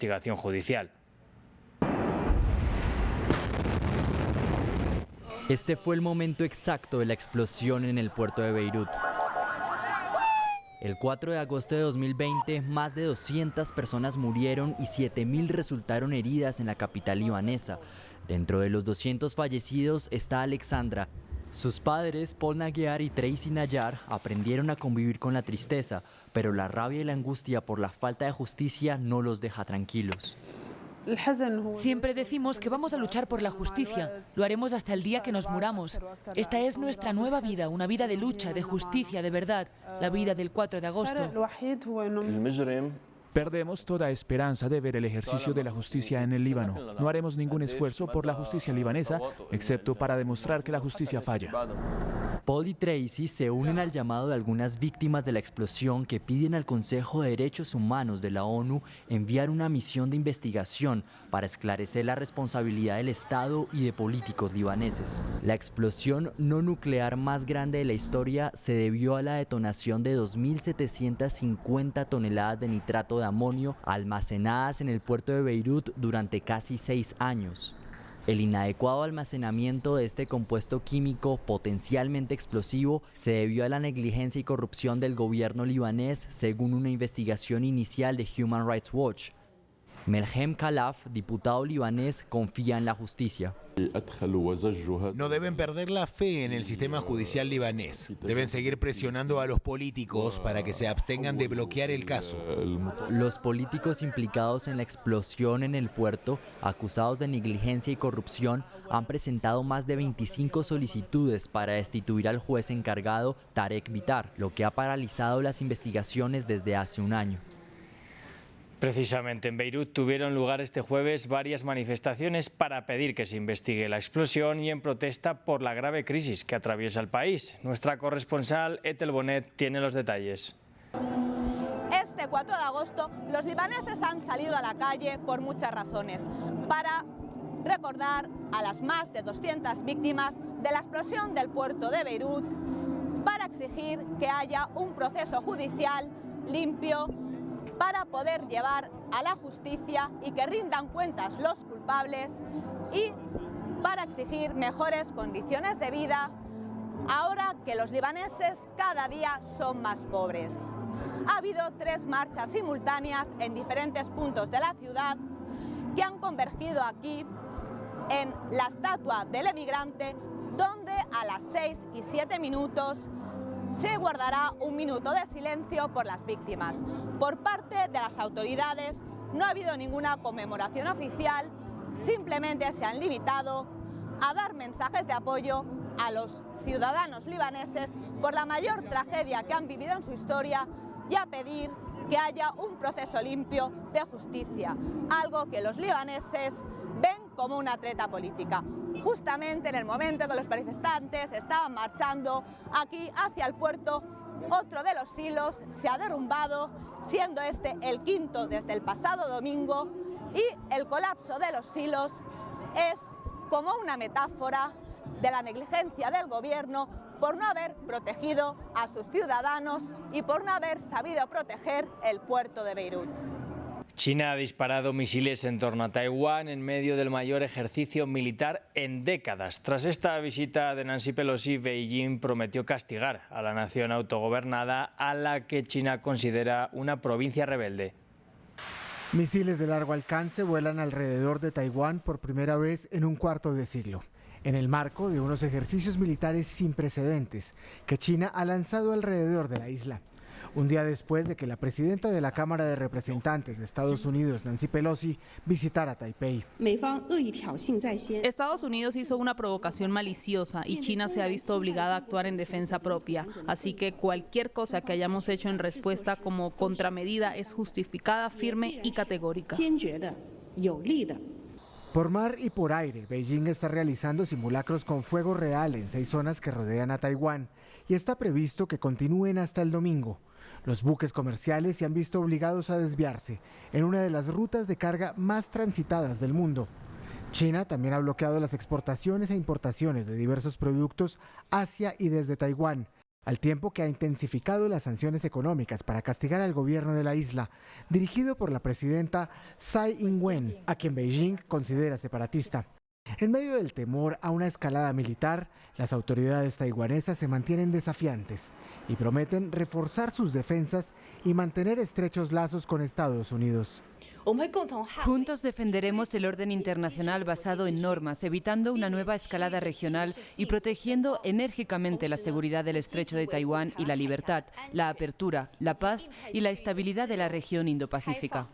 investigación judicial. Este fue el momento exacto de la explosión en el puerto de Beirut. El 4 de agosto de 2020, más de 200 personas murieron y 7.000 resultaron heridas en la capital libanesa. Dentro de los 200 fallecidos está Alexandra. Sus padres, Paul Naguear y Tracy Nayar, aprendieron a convivir con la tristeza, pero la rabia y la angustia por la falta de justicia no los deja tranquilos. Siempre decimos que vamos a luchar por la justicia. Lo haremos hasta el día que nos muramos. Esta es nuestra nueva vida, una vida de lucha, de justicia, de verdad. La vida del 4 de agosto. Perdemos toda esperanza de ver el ejercicio de la justicia en el Líbano. No haremos ningún esfuerzo por la justicia libanesa, excepto para demostrar que la justicia falla. Paul y Tracy se unen al llamado de algunas víctimas de la explosión que piden al Consejo de Derechos Humanos de la ONU enviar una misión de investigación para esclarecer la responsabilidad del Estado y de políticos libaneses. La explosión no nuclear más grande de la historia se debió a la detonación de 2.750 toneladas de nitrato de amonio almacenadas en el puerto de Beirut durante casi 6 años. El inadecuado almacenamiento de este compuesto químico potencialmente explosivo se debió a la negligencia y corrupción del gobierno libanés, según una investigación inicial de Human Rights Watch. Melhem Khalaf, diputado libanés, confía en la justicia. No deben perder la fe en el sistema judicial libanés. Deben seguir presionando a los políticos para que se abstengan de bloquear el caso. Los políticos implicados en la explosión en el puerto, acusados de negligencia y corrupción, han presentado más de 25 solicitudes para destituir al juez encargado, Tarek Bitar, lo que ha paralizado las investigaciones desde hace un año. Precisamente en Beirut tuvieron lugar este jueves varias manifestaciones para pedir que se investigue la explosión y en protesta por la grave crisis que atraviesa el país. Nuestra corresponsal Ethel Bonet tiene los detalles. Este 4 de agosto los libaneses han salido a la calle por muchas razones. Para recordar a las más de 200 víctimas de la explosión del puerto de Beirut, para exigir que haya un proceso judicial limpio, para poder llevar a la justicia y que rindan cuentas los culpables y para exigir mejores condiciones de vida ahora que los libaneses cada día son más pobres. Ha habido 3 marchas simultáneas en diferentes puntos de la ciudad que han convergido aquí en la estatua del emigrante, donde a las 6 y 7 minutos se guardará un minuto de silencio por las víctimas. Por parte de las autoridades no ha habido ninguna conmemoración oficial, simplemente se han limitado a dar mensajes de apoyo a los ciudadanos libaneses por la mayor tragedia que han vivido en su historia y a pedir que haya un proceso limpio de justicia, algo que los libaneses ven como una treta política. Justamente en el momento que los manifestantes estaban marchando aquí hacia el puerto, otro de los silos se ha derrumbado, siendo este el 5º desde el pasado domingo, y el colapso de los silos es como una metáfora de la negligencia del gobierno por no haber protegido a sus ciudadanos y por no haber sabido proteger el puerto de Beirut. China ha disparado misiles en torno a Taiwán en medio del mayor ejercicio militar en décadas. Tras esta visita de Nancy Pelosi, Beijing prometió castigar a la nación autogobernada a la que China considera una provincia rebelde. Misiles de largo alcance vuelan alrededor de Taiwán por primera vez en un cuarto de siglo, en el marco de unos ejercicios militares sin precedentes que China ha lanzado alrededor de la isla. Un día después de que la presidenta de la Cámara de Representantes de Estados Unidos, Nancy Pelosi, visitara Taipei. Estados Unidos hizo una provocación maliciosa y China se ha visto obligada a actuar en defensa propia. Así que cualquier cosa que hayamos hecho en respuesta como contramedida es justificada, firme y categórica. Por mar y por aire, Beijing está realizando simulacros con fuego real en 6 zonas que rodean a Taiwán y está previsto que continúen hasta el domingo. Los buques comerciales se han visto obligados a desviarse en una de las rutas de carga más transitadas del mundo. China también ha bloqueado las exportaciones e importaciones de diversos productos hacia y desde Taiwán, al tiempo que ha intensificado las sanciones económicas para castigar al gobierno de la isla, dirigido por la presidenta Tsai Ing-wen, a quien Beijing considera separatista. En medio del temor a una escalada militar, las autoridades taiwanesas se mantienen desafiantes y prometen reforzar sus defensas y mantener estrechos lazos con Estados Unidos. Juntos defenderemos el orden internacional basado en normas, evitando una nueva escalada regional y protegiendo enérgicamente la seguridad del Estrecho de Taiwán y la libertad, la apertura, la paz y la estabilidad de la región Indo-Pacífica.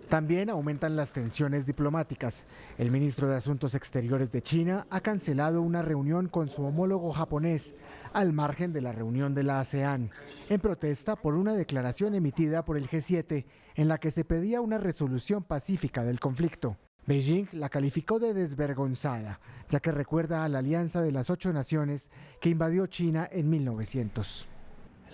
También aumentan las tensiones diplomáticas. El ministro de Asuntos Exteriores de China ha cancelado una reunión con su homólogo japonés, al margen de la reunión de la ASEAN, en protesta por una declaración emitida por el G7, en la que se pedía una resolución pacífica del conflicto. Beijing la calificó de desvergonzada, ya que recuerda a la alianza de las 8 naciones que invadió China en 1900.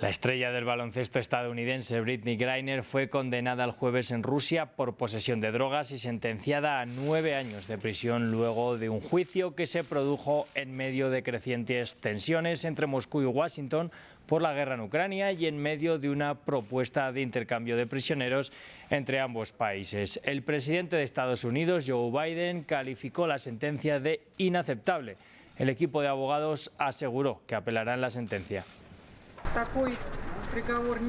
La estrella del baloncesto estadounidense Brittney Griner fue condenada el jueves en Rusia por posesión de drogas y sentenciada a 9 años de prisión luego de un juicio que se produjo en medio de crecientes tensiones entre Moscú y Washington por la guerra en Ucrania y en medio de una propuesta de intercambio de prisioneros entre ambos países. El presidente de Estados Unidos, Joe Biden, calificó la sentencia de inaceptable. El equipo de abogados aseguró que apelarán la sentencia.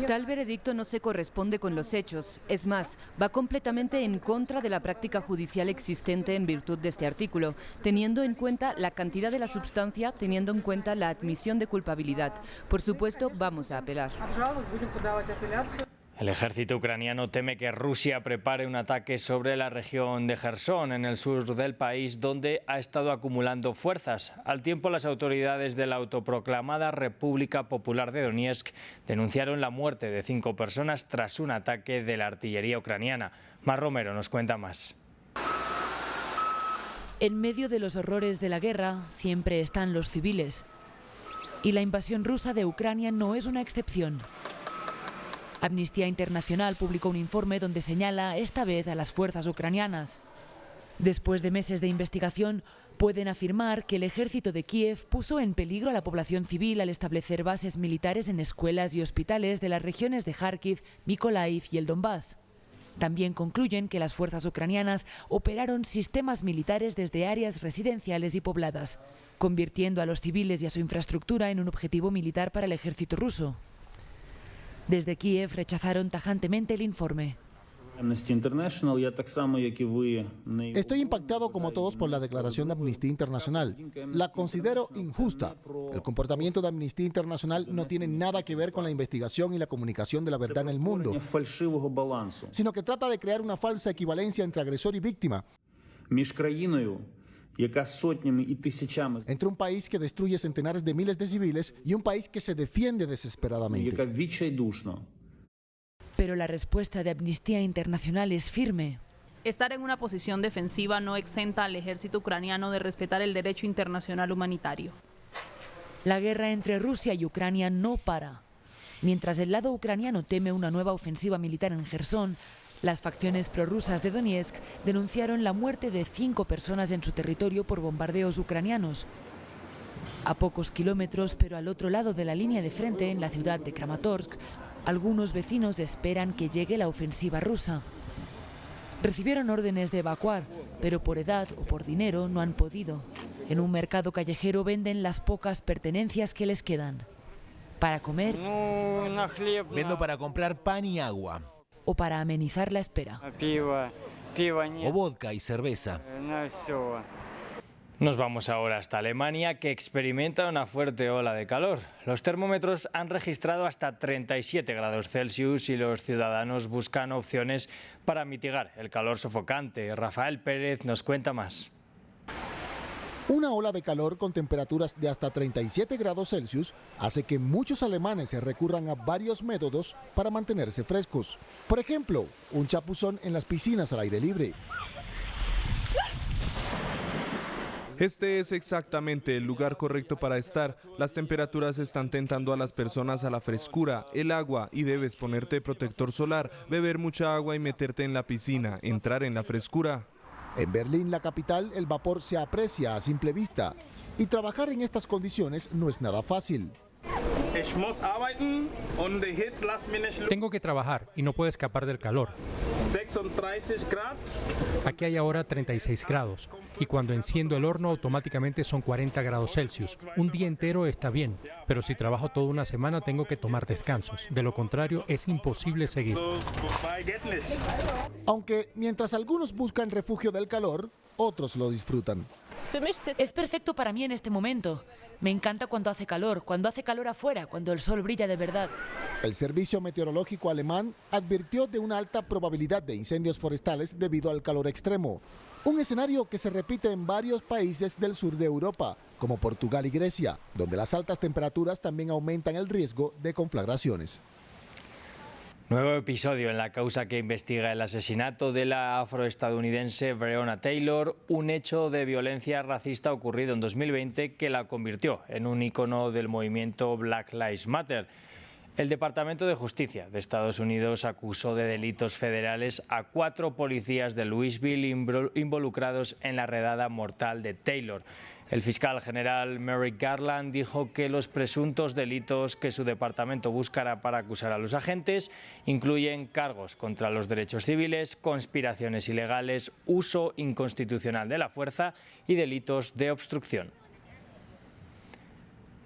Tal veredicto no se corresponde con los hechos. Es más, va completamente en contra de la práctica judicial existente en virtud de este artículo, teniendo en cuenta la cantidad de la sustancia, teniendo en cuenta la admisión de culpabilidad. Por supuesto, vamos a apelar. El ejército ucraniano teme que Rusia prepare un ataque sobre la región de Jersón, en el sur del país, donde ha estado acumulando fuerzas. Al tiempo, las autoridades de la autoproclamada República Popular de Donetsk denunciaron la muerte de 5 personas tras un ataque de la artillería ucraniana. Mar Romero nos cuenta más. En medio de los horrores de la guerra siempre están los civiles. Y la invasión rusa de Ucrania no es una excepción. Amnistía Internacional publicó un informe donde señala esta vez a las fuerzas ucranianas. Después de meses de investigación, pueden afirmar que el ejército de Kiev puso en peligro a la población civil al establecer bases militares en escuelas y hospitales de las regiones de Kharkiv, Mykolaiv y el Donbass. También concluyen que las fuerzas ucranianas operaron sistemas militares desde áreas residenciales y pobladas, convirtiendo a los civiles y a su infraestructura en un objetivo militar para el ejército ruso. Desde Kiev rechazaron tajantemente el informe. Estoy impactado como todos por la declaración de Amnistía Internacional. La considero injusta. El comportamiento de Amnistía Internacional no tiene nada que ver con la investigación y la comunicación de la verdad en el mundo, sino que trata de crear una falsa equivalencia entre agresor y víctima. Entre un país que destruye centenares de miles de civiles y un país que se defiende desesperadamente. Pero la respuesta de Amnistía Internacional es firme. Estar en una posición defensiva no exenta al ejército ucraniano de respetar el derecho internacional humanitario. La guerra entre Rusia y Ucrania no para. Mientras el lado ucraniano teme una nueva ofensiva militar en Jersón, las facciones prorrusas de Donetsk denunciaron la muerte de 5 personas en su territorio por bombardeos ucranianos. A pocos kilómetros, pero al otro lado de la línea de frente, en la ciudad de Kramatorsk, algunos vecinos esperan que llegue la ofensiva rusa. Recibieron órdenes de evacuar, pero por edad o por dinero no han podido. En un mercado callejero venden las pocas pertenencias que les quedan. Para comer, vendo para comprar pan y agua. O para amenizar la espera. O vodka y cerveza. Nos vamos ahora hasta Alemania, que experimenta una fuerte ola de calor. Los termómetros han registrado hasta 37 grados Celsius y los ciudadanos buscan opciones para mitigar el calor sofocante. Rafael Pérez nos cuenta más. Una ola de calor con temperaturas de hasta 37 grados Celsius hace que muchos alemanes se recurran a varios métodos para mantenerse frescos. Por ejemplo, un chapuzón en las piscinas al aire libre. Este es exactamente el lugar correcto para estar. Las temperaturas están tentando a las personas a la frescura, el agua, y debes ponerte protector solar, beber mucha agua y meterte en la piscina, entrar en la frescura. En Berlín, la capital, el vapor se aprecia a simple vista y trabajar en estas condiciones no es nada fácil. Tengo que trabajar y no puedo escapar del calor. Aquí hay ahora 36 grados y cuando enciendo el horno automáticamente son 40 grados Celsius. Un día entero está bien, pero si trabajo toda una semana tengo que tomar descansos. De lo contrario, es imposible seguir. Aunque mientras algunos buscan refugio del calor, otros lo disfrutan. Es perfecto para mí en este momento. Me encanta cuando hace calor afuera, cuando el sol brilla de verdad. El Servicio Meteorológico alemán advirtió de una alta probabilidad de incendios forestales debido al calor extremo. Un escenario que se repite en varios países del sur de Europa, como Portugal y Grecia, donde las altas temperaturas también aumentan el riesgo de conflagraciones. Nuevo episodio en la causa que investiga el asesinato de la afroestadounidense Breonna Taylor, un hecho de violencia racista ocurrido en 2020 que la convirtió en un ícono del movimiento Black Lives Matter. El Departamento de Justicia de Estados Unidos acusó de delitos federales a 4 policías de Louisville involucrados en la redada mortal de Taylor. El fiscal general Merrick Garland dijo que los presuntos delitos que su departamento buscará para acusar a los agentes incluyen cargos contra los derechos civiles, conspiraciones ilegales, uso inconstitucional de la fuerza y delitos de obstrucción.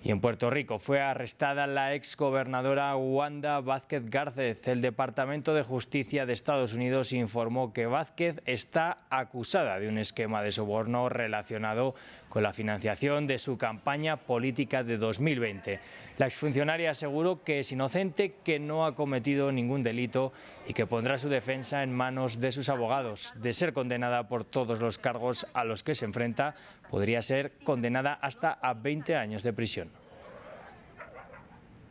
Y en Puerto Rico fue arrestada la exgobernadora Wanda Vázquez Gárcez. El Departamento de Justicia de Estados Unidos informó que Vázquez está acusada de un esquema de soborno relacionado con la financiación de su campaña política de 2020. La exfuncionaria aseguró que es inocente, que no ha cometido ningún delito y que pondrá su defensa en manos de sus abogados. De ser condenada por todos los cargos a los que se enfrenta, podría ser condenada hasta a 20 años de prisión.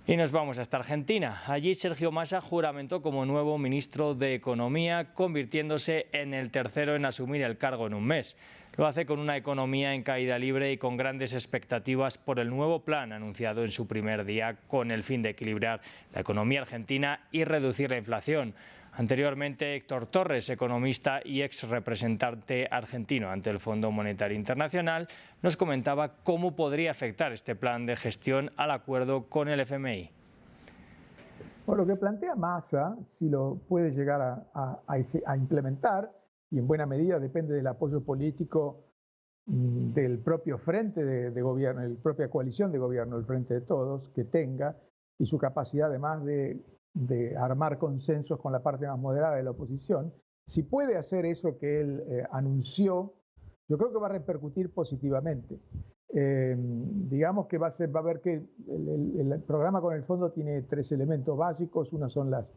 Y nos vamos hasta Argentina. Allí Sergio Massa juramentó como nuevo ministro de Economía, convirtiéndose en el tercero en asumir el cargo en un mes. Lo hace con una economía en caída libre y con grandes expectativas por el nuevo plan anunciado en su primer día con el fin de equilibrar la economía argentina y reducir la inflación. Anteriormente, Héctor Torres, economista y ex representante argentino ante el Fondo Monetario Internacional, nos comentaba cómo podría afectar este plan de gestión al acuerdo con el FMI. Bueno, lo que plantea Massa, si lo puede llegar a implementar, y en buena medida depende del apoyo político del propio frente de gobierno, la propia coalición de gobierno, el Frente de Todos, que tenga, y su capacidad además de armar consensos con la parte más moderada de la oposición. Si puede hacer eso que él anunció, yo creo que va a repercutir positivamente. Digamos que va a ver que el programa con el fondo tiene 3 elementos básicos. Uno son las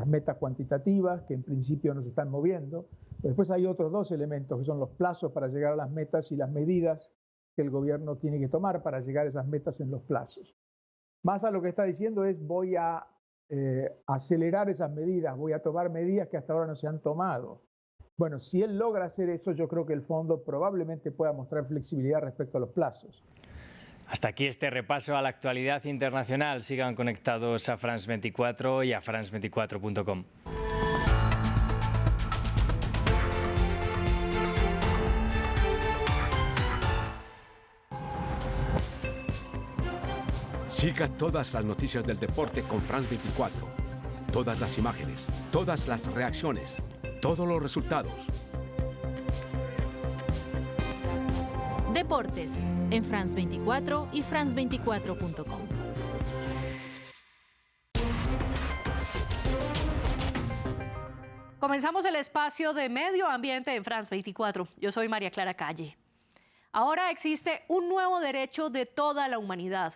metas cuantitativas, que en principio no se están moviendo. Después hay otros 2 elementos, que son los plazos para llegar a las metas y las medidas que el gobierno tiene que tomar para llegar a esas metas en los plazos. Massa lo que está diciendo es: voy a acelerar esas medidas, voy a tomar medidas que hasta ahora no se han tomado. Bueno, si él logra hacer eso, yo creo que el fondo probablemente pueda mostrar flexibilidad respecto a los plazos. Hasta aquí este repaso a la actualidad internacional. Sigan conectados a France 24 y a france24.com. Siga todas las noticias del deporte con France 24. Todas las imágenes, todas las reacciones, todos los resultados. Deportes en France 24 y france24.com. Comenzamos el espacio de medio ambiente en France 24. Yo soy María Clara Calle. Ahora existe un nuevo derecho de toda la humanidad.